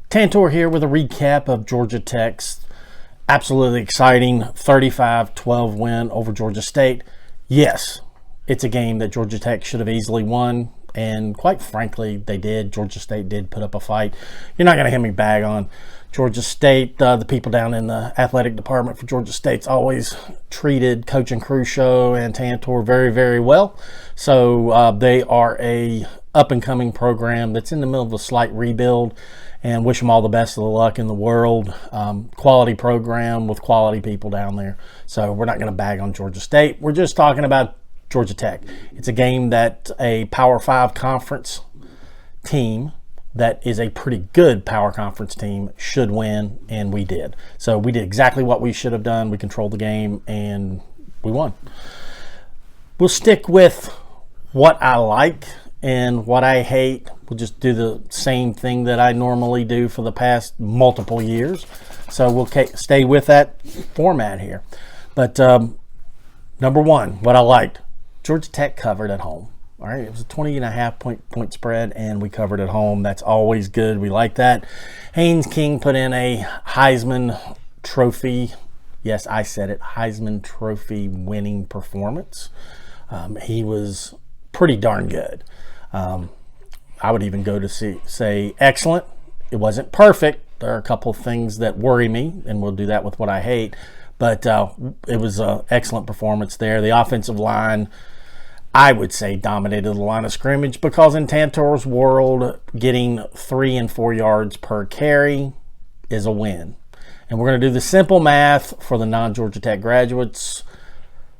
Tantor here with a recap of Georgia Tech's absolutely exciting 35-12 win over Georgia State. Yes, it's a game that Georgia Tech should have easily won, and quite frankly, they did. Georgia State did put up a fight. You're not going to hear me bag on Georgia State. The people down in the athletic department for Georgia State's always treated Coach and Crusoe and Tantor very, very well. So they are a up-and-coming program that's in the middle of a slight rebuild, and wish them all the best of the luck in the world. Quality program with quality people down there. So we're not going to bag on Georgia State. We're just talking about Georgia Tech. It's a game that a Power 5 conference team that is a pretty good Power Conference team should win, and we did. So we did exactly what we should have done. We controlled the game, and we won. We'll stick with what I like and what I hate. We'll just do the same thing that I normally do for the past multiple years. So we'll stay with that format here. But number one, what I liked, Georgia Tech covered at home. All right, it was a 20.5 point spread, and we covered at home. That's always good. We like that. Haynes King put in a Heisman Trophy, yes, I said it, Heisman Trophy winning performance. He was pretty darn good. I would even go to say excellent. It wasn't perfect. There are a couple of things that worry me, and we'll do that with what I hate. But it was an excellent performance there. The offensive line, I would say, dominated the line of scrimmage, because in Tantor's world, getting 3 and 4 yards per carry is a win. And we're going to do the simple math for the non-Georgia Tech graduates.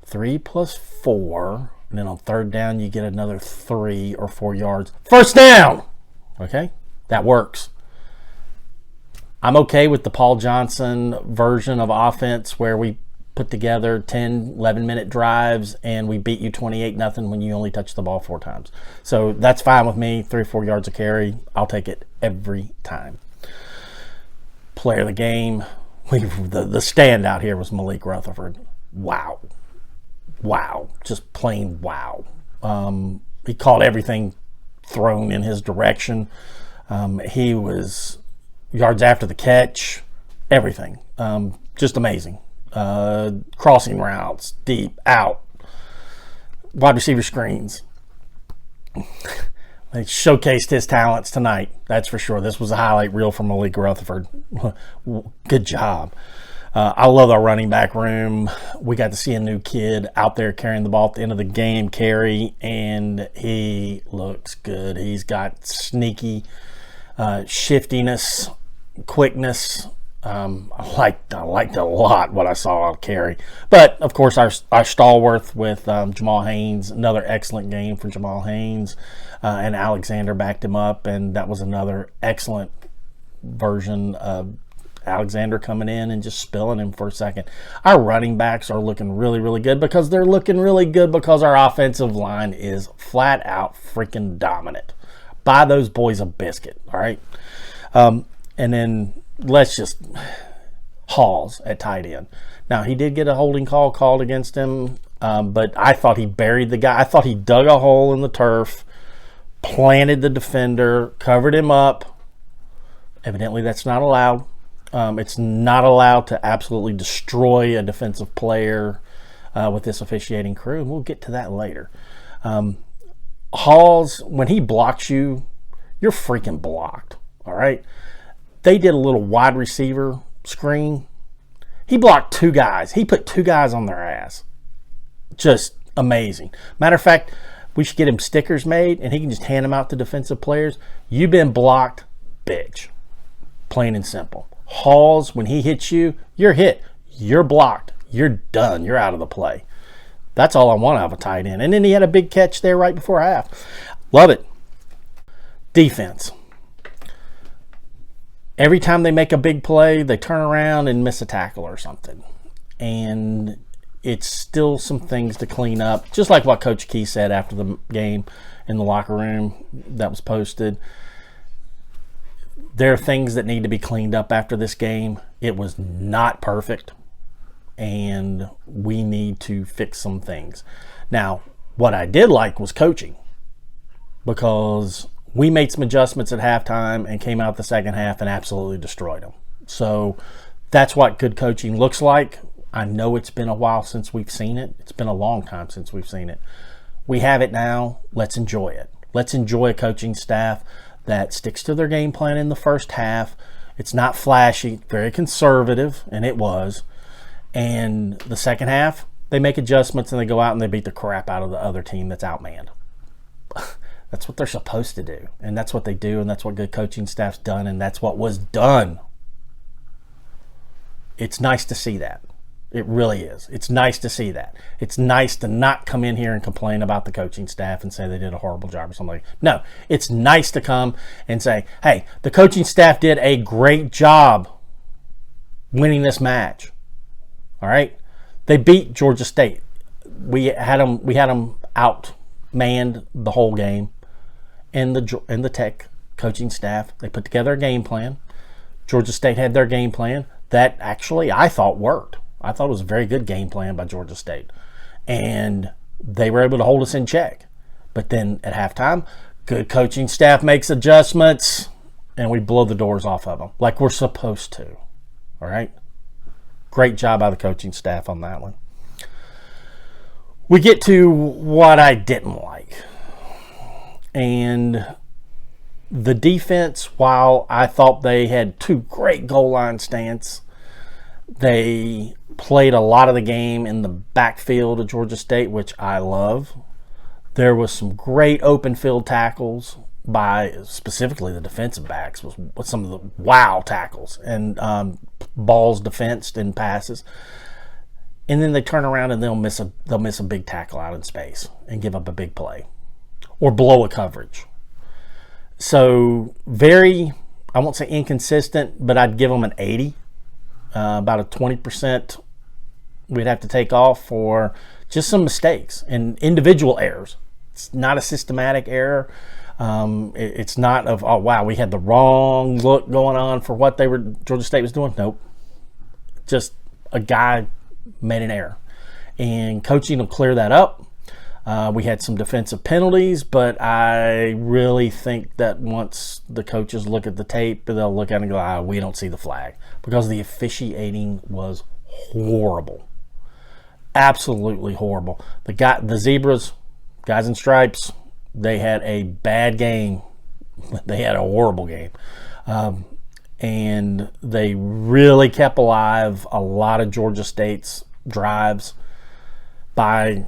3 plus 4. And then on third down, you get another 3 or 4 yards. First down! Okay? That works. I'm okay with the Paul Johnson version of offense where we put together 10, 11-minute drives and we beat you 28-0 when you only touch the ball 4 times. So that's fine with me. 3 or 4 yards a carry. I'll take it every time. Player of the game. The standout here was Malik Rutherford. Wow. Just plain wow. He caught everything thrown in his direction. He was yards after the catch, everything. Just amazing. Crossing routes, deep, out, wide receiver screens. They showcased his talents tonight, that's for sure. This was a highlight reel from Malik Rutherford. Good job. I love our running back room. We got to see a new kid out there carrying the ball at the end of the game, Carey, and he looks good. He's got sneaky shiftiness, quickness. I liked a lot what I saw of Carey. But, of course, our stalwart with Jamal Haynes, another excellent game for Jamal Haynes, and Alexander backed him up, and that was another excellent version of Alexander coming in and just spilling him for a second. Our running backs are looking really, really good, because they're looking really good because our offensive line is flat out freaking dominant. Buy those boys a biscuit, all right? And then let's just Halls at tight end. Now, he did get a holding call called against him, but I thought he buried the guy. I thought he dug a hole in the turf, planted the defender, covered him up. Evidently, that's not allowed. It's not allowed to absolutely destroy a defensive player with this officiating crew, and we'll get to that later. Halls, when he blocks you, you're freaking blocked, all right? They did a little wide receiver screen. He blocked 2 guys. He put 2 guys on their ass. Just amazing. Matter of fact, we should get him stickers made, and he can just hand them out to defensive players. You've been blocked, bitch. Plain and simple. Halls, when he hits you, you're hit. You're blocked. You're done. You're out of the play. That's all I want out of a tight end. And then he had a big catch there right before half. Love it. Defense. Every time they make a big play, they turn around and miss a tackle or something. And it's still some things to clean up. Just like what Coach Key said after the game in the locker room that was posted. There are things that need to be cleaned up after this game. It was not perfect, and we need to fix some things. Now, what I did like was coaching, because We made some adjustments at halftime and came out the second half and absolutely destroyed them. So that's what good coaching looks like. I know it's been a while since we've seen it. It's been a long time since we've seen it. We have it now. Let's enjoy it. Let's enjoy a coaching staff that sticks to their game plan in the first half. It's not flashy, very conservative, and it was. And the second half, they make adjustments and they go out and they beat the crap out of the other team that's outmanned. That's what they're supposed to do. And that's what they do, and that's what good coaching staff's done, and that's what was done. It's nice to see that. It really is. It's nice to see that. It's nice to not come in here and complain about the coaching staff and say they did a horrible job or something. No, it's nice to come and say, hey, the coaching staff did a great job winning this match. All right? They beat Georgia State. We had them outmanned the whole game. And the Tech coaching staff, they put together a game plan. Georgia State had their game plan that actually I thought worked. I thought it was a very good game plan by Georgia State. And they were able to hold us in check. But then at halftime, good coaching staff makes adjustments and we blow the doors off of them like we're supposed to. All right? Great job by the coaching staff on that one. We get to what I didn't like. And the defense, while I thought they had two great goal line stands, they played a lot of the game in the backfield of Georgia State, which I love. There was some great open field tackles by specifically the defensive backs, was some of the wow tackles and balls defensed and passes. And then they turn around and they'll miss a big tackle out in space and give up a big play or blow a coverage. So very, I won't say inconsistent, but I'd give them an 80. About a 20% we'd have to take off for just some mistakes and individual errors. It's not a systematic error. It's not of, oh, wow, we had the wrong look going on for what Georgia State was doing. Nope. Just a guy made an error. And coaching will clear that up. We had some defensive penalties, but I really think that once the coaches look at the tape, they'll look at it and go, we don't see the flag. Because the officiating was horrible. Absolutely horrible. The Zebras, guys in stripes, they had a bad game. They had a horrible game. And they really kept alive a lot of Georgia State's drives by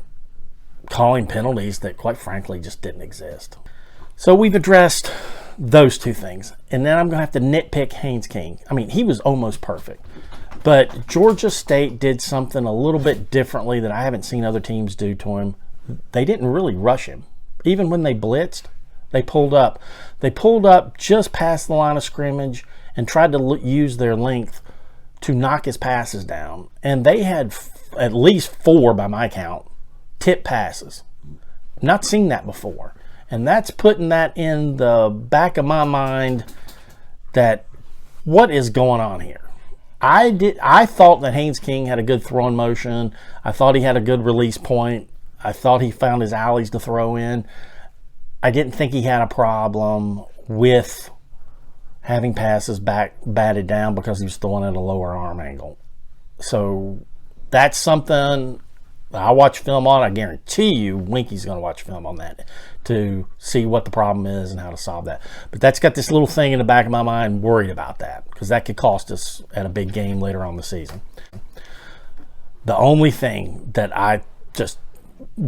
calling penalties that, quite frankly, just didn't exist. So we've addressed those two things. And then I'm going to have to nitpick Haynes King. I mean, he was almost perfect. But Georgia State did something a little bit differently that I haven't seen other teams do to him. They didn't really rush him. Even when they blitzed, they pulled up. They pulled up just past the line of scrimmage and tried to use their length to knock his passes down. And they had at least 4, by my count, tip passes. Not seen that before. And that's putting that in the back of my mind that what is going on here? I thought that Haynes King had a good throwing motion. I thought he had a good release point. I thought he found his alleys to throw in. I didn't think he had a problem with having passes batted down because he was throwing at a lower arm angle. So that's something I watch film on. I guarantee you Winky's going to watch film on that to see what the problem is and how to solve that. But that's got this little thing in the back of my mind worried about that because that could cost us at a big game later on the season. The only thing that I just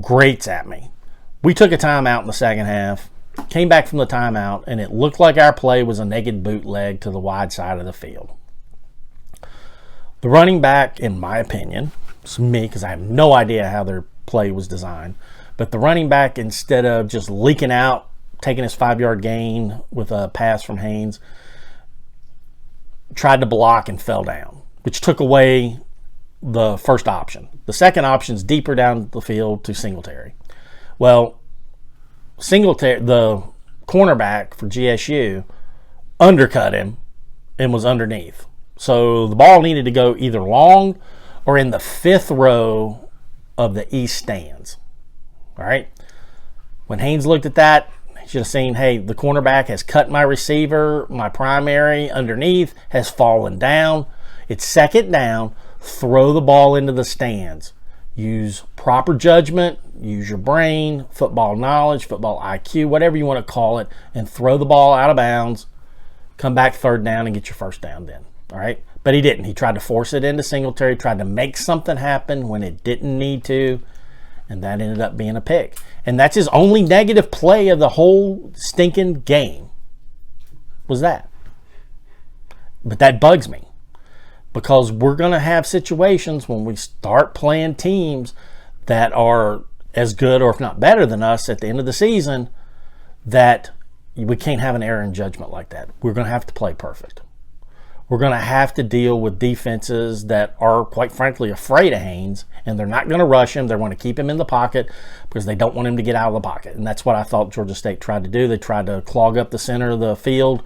grates at me, we took a timeout in the second half, came back from the timeout, and it looked like our play was a naked bootleg to the wide side of the field. The running back, in my opinion, it's me because I have no idea how their play was designed, but the running back, instead of just leaking out, taking his 5-yard gain with a pass from Haynes, tried to block and fell down, which took away the first option. The second option is deeper down the field to Singletary. Well, Singletary, the cornerback for GSU, undercut him and was underneath. So the ball needed to go either long or in the 5th row of the east stands. All right. When Haynes looked at that, He should have seen, hey, the cornerback has cut my receiver. My primary underneath has fallen down. It's second down. Throw the ball into the stands. Use proper judgment. Use your brain, football knowledge, football IQ, whatever you want to call it, and throw the ball out of bounds. Come back third down and get your first down then. All right? But he didn't. He tried to force it into Singletary, tried to make something happen when it didn't need to, and that ended up being a pick. And that's his only negative play of the whole stinking game, was that. But that bugs me, because we're going to have situations when we start playing teams that are as good or if not better than us at the end of the season, that we can't have an error in judgment like that. We're going to have to play perfect. We're going to have to deal with defenses that are, quite frankly, afraid of Haynes, and they're not going to rush him. They're going to keep him in the pocket because they don't want him to get out of the pocket. And that's what I thought Georgia State tried to do. They tried to clog up the center of the field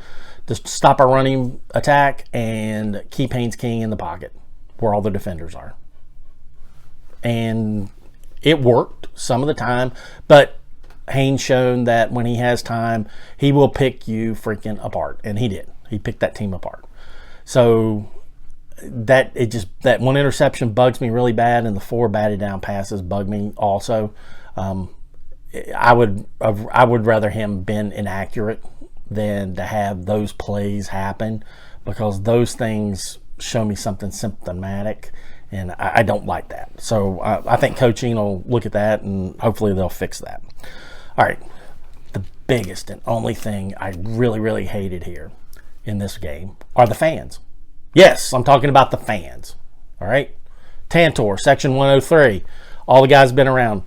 to stop our running attack and keep Haynes King in the pocket where all the defenders are. And it worked some of the time, but Haynes shown that when he has time, he will pick you freaking apart. And he did. He picked that team apart. So that one interception bugs me really bad, and the 4 batted down passes bug me also. I would rather him been inaccurate than to have those plays happen, because those things show me something symptomatic, and I don't like that. So I think coaching will look at that, and hopefully they'll fix that. All right, the biggest and only thing I really, really hated here in this game are the fans. Yes, I'm talking about the fans. All right. Tantor, Section 103. All the guys been around.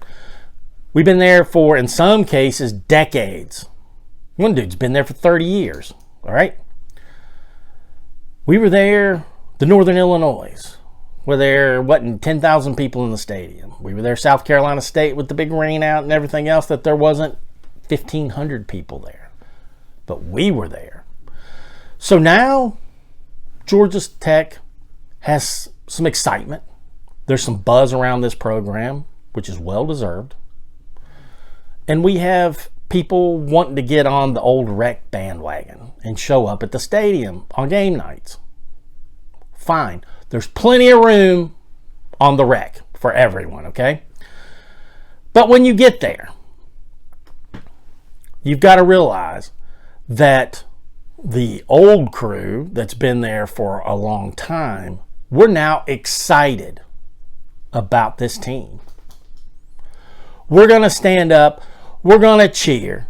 We've been there for, in some cases, decades. One dude's been there for 30 years. All right. We were there, the Northern Illinois, where there wasn't 10,000 people in the stadium. We were there, South Carolina State, with the big rain out and everything else, that there wasn't 1,500 people there. But we were there. So now Georgia Tech has some excitement. There's some buzz around this program, which is well-deserved. And we have people wanting to get on the old rec bandwagon and show up at the stadium on game nights. Fine. There's plenty of room on the rec for everyone, okay? But when you get there, you've got to realize that the old crew that's been there for a long time, we're now excited about this team. We're going to stand up. We're going to cheer.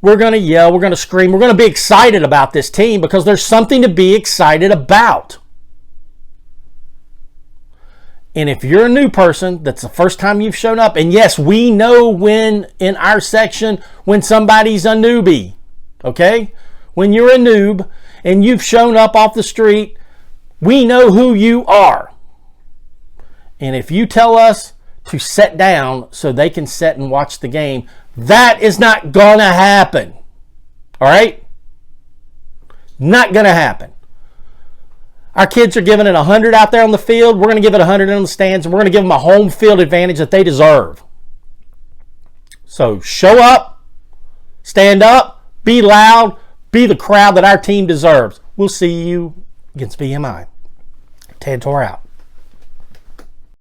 We're going to yell. We're going to scream. We're going to be excited about this team because there's something to be excited about. And if you're a new person, that's the first time you've shown up, and yes, we know when in our section when somebody's a newbie, okay? When you're a noob and you've shown up off the street, we know who you are. And if you tell us to sit down so they can sit and watch the game, that is not going to happen. All right? Not going to happen. Our kids are giving it 100 out there on the field. We're going to give it 100 in the stands, and we're going to give them a home field advantage that they deserve. So show up, stand up, be loud, be the crowd that our team deserves. We'll see you against VMI. Tantor out.